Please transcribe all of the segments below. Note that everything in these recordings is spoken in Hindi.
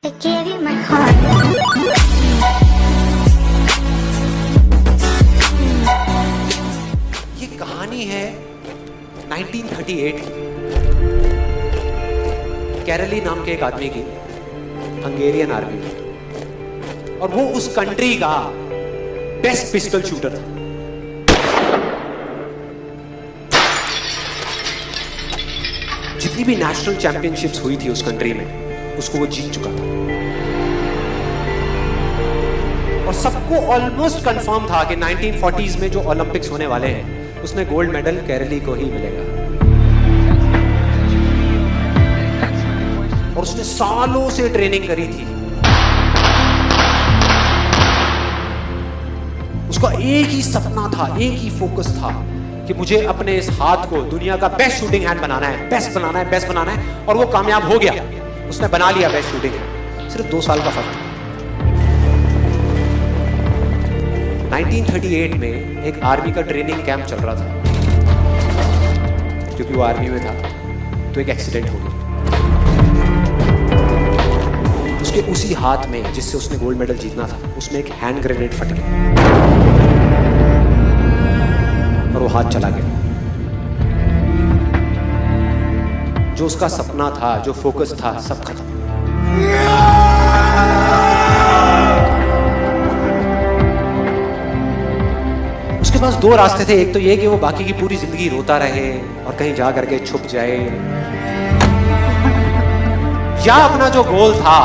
I gave you my heart. ये कहानी है 1938 की। कैरली नाम के एक आदमी की, हंगेरियन आर्मी में, और वो उस कंट्री का बेस्ट पिस्टल शूटर था। जितनी भी नेशनल चैंपियनशिप्स हुई थी उस कंट्री में, उसको वो जीत चुका था। और सबको ऑलमोस्ट कंफर्म था कि 1940s में जो ओलंपिक्स होने वाले हैं उसमें गोल्ड मेडल कैरली को ही मिलेगा। और उसने सालों से ट्रेनिंग करी थी। उसका एक ही सपना था, एक ही फोकस था कि मुझे अपने इस हाथ को दुनिया का बेस्ट शूटिंग हैंड बनाना है, बेस्ट बनाना है, बेस्ट बनाना है। और वो कामयाब हो गया, उसने बना लिया बेस्ट शूटिंग हैंड। सिर्फ 2 साल का फर्क था। 1938 में एक आर्मी का ट्रेनिंग कैंप चल रहा था। क्योंकि वो आर्मी में था तो एक एक्सीडेंट हो गया। उसके उसी हाथ में जिससे उसने गोल्ड मेडल जीतना था, उसमें एक हैंड ग्रेनेड फट गया और वो हाथ चला गया। जो उसका सपना था, जो फोकस था, सब खत्म। उसके पास 2 रास्ते थे। एक तो ये कि वो बाकी की पूरी जिंदगी रोता रहे और कहीं जा करके छुप जाए, या अपना जो गोल था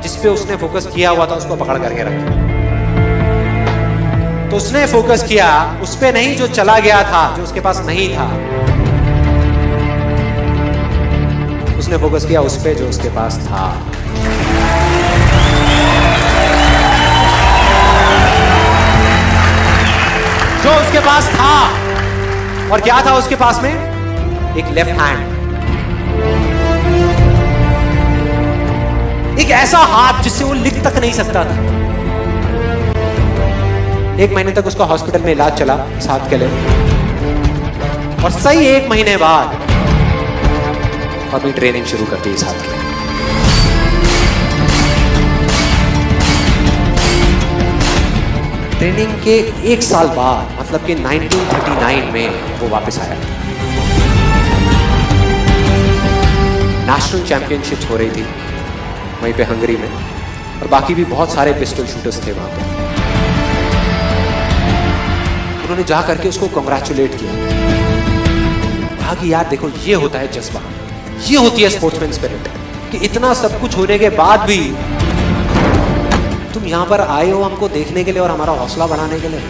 जिस पे उसने फोकस किया हुआ था उसको पकड़ करके रखे। तो उसने फोकस किया उस पे नहीं जो चला गया था, जो उसके पास नहीं था। उसने फोकस किया उस पे जो उसके पास था। जो उसके पास था, और क्या था उसके पास में? एक लेफ्ट हैंड, एक ऐसा हाथ जिससे वो लिख तक नहीं सकता था। 1 महीने तक उसका हॉस्पिटल में इलाज चला इस हाथ के लिए, और सही 1 महीने बाद अपनी ट्रेनिंग शुरू कर दी इस हाथ के लिए। ट्रेनिंग के 1 साल बाद, मतलब कि 1939 में वो वापस आया। नेशनल चैंपियनशिप्स हो रही थी वहीं पे हंगरी में, और बाकी भी बहुत सारे पिस्टल शूटर्स थे वहां पे। उन्होंने जा करके उसको कांग्रेचुलेट किया, कहा कि यार देखो, ये होता है जज्बा, ये होती है स्पोर्ट्समैन स्पिरिट, कि इतना सब कुछ होने के बाद भी तुम यहां पर आए हो हमको देखने के लिए और हमारा हौसला बढ़ाने के लिए।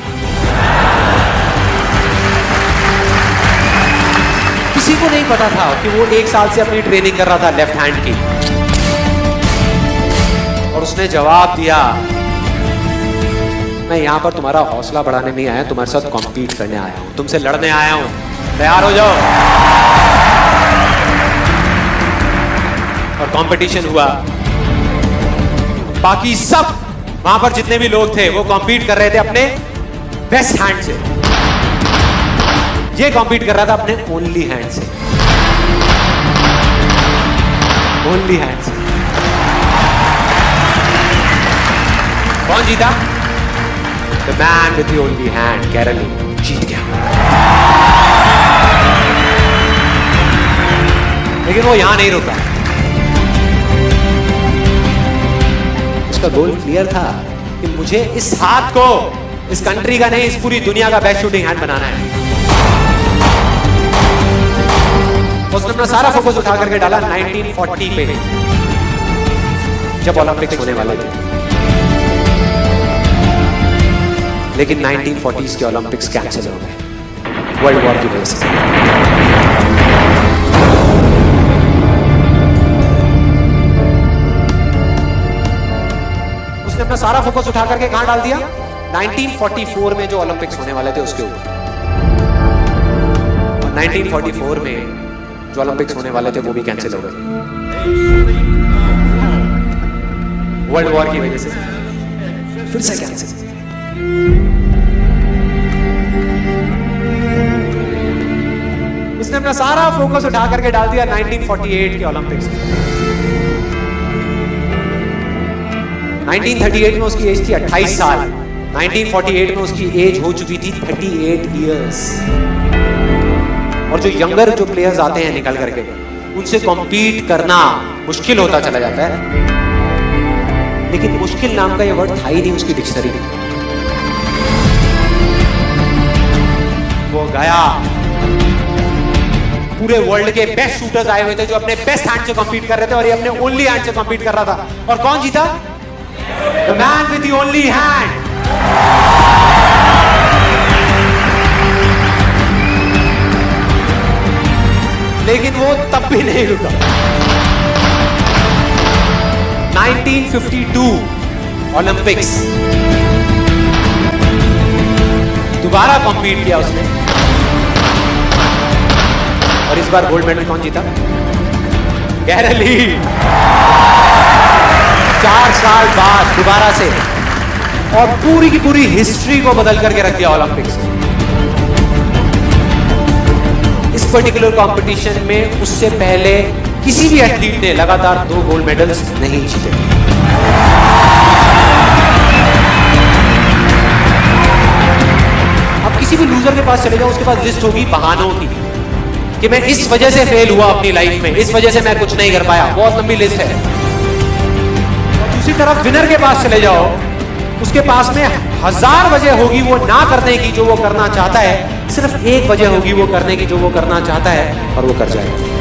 किसी को नहीं पता था कि वो 1 साल से अपनी ट्रेनिंग कर रहा था लेफ्ट हैंड की, और उसने जवाब दिया, मैं यहां पर तुम्हारा हौसला बढ़ाने नहीं आया, तुम्हारे साथ कॉम्पीट करने आया हूं, तुमसे लड़ने आया हूं, तैयार हो जाओ। और कंपटीशन हुआ। बाकी सब वहां पर जितने भी लोग थे वो कॉम्पीट कर रहे थे अपने बेस्ट हैंड से। ये कॉम्पीट कर रहा था अपने ओनली हैंड से, ओनली हैंड से। कौन जीता? The man with the only hand, Kairali जीत गया। लेकिन वो यहां नहीं रुका। उसका गोल क्लियर था कि मुझे इस हाथ को इस कंट्री का नहीं, इस पूरी दुनिया का बेस्ट शूटिंग हैंड बनाना है। उसने अपना सारा फोकस उठा करके डाला 1940 पे, जब ओलंपिक्स होने वाले थे। लेकिन 1940s के ओलंपिक्स कैंसिल हो गए वर्ल्ड वॉर की वजह से। उसने अपना सारा फोकस उठा करके कहां डाल दिया? 1944 में जो ओलंपिक्स होने वाले थे उसके ऊपर। और 1944 में जो ओलंपिक्स होने वाले थे वो भी कैंसिल हो गए वर्ल्ड वॉर की वजह से। फिर से कैंसिल। उसने अपना सारा फोकस उठा करके डाल दिया 1948 के ओलंपिक्स में। 1938 में उसकी एज थी 28 साल, 1948 में उसकी एज हो चुकी थी 38 इयर्स। और जो यंगर जो प्लेयर्स आते हैं निकल करके, उनसे कॉम्पीट करना मुश्किल होता चला जाता है। लेकिन मुश्किल नाम का ये वर्ड था ही नहीं उसकी डिक्शनरी में। वो गया, पूरे वर्ल्ड के बेस्ट शूटर्स आए हुए थे जो अपने बेस्ट हैंड से कॉम्पीट कर रहे थे, और ये अपने ओनली हैंड से कॉम्पीट कर रहा था। और कौन जीता? The man with the only hand. लेकिन वो तब भी नहीं रुका। 1952 ओलंपिक्स, दोबारा कॉम्पीट किया उसने, और इस बार गोल्ड मेडल कौन जीता? गैरल ली। 4 साल बाद दोबारा से, और पूरी की पूरी हिस्ट्री को बदल करके रख दिया ओलंपिक्स ने। इस पर्टिकुलर कंपटीशन में उससे पहले किसी भी एथलीट ने लगातार 2 गोल्ड मेडल्स नहीं जीते। अब किसी भी लूजर के पास चले जाओ, उसके पास लिस्ट होगी बहानों की कि मैं इस वजह से फेल हुआ अपनी लाइफ में, इस वजह से मैं कुछ नहीं कर पाया। बहुत लंबी लिस्ट है। और दूसरी तरफ विनर के पास चले जाओ, उसके पास में 1000 वजह होगी वो ना करने की जो वो करना चाहता है, सिर्फ एक वजह होगी वो करने की जो वो करना चाहता है, और वो कर जाएगा।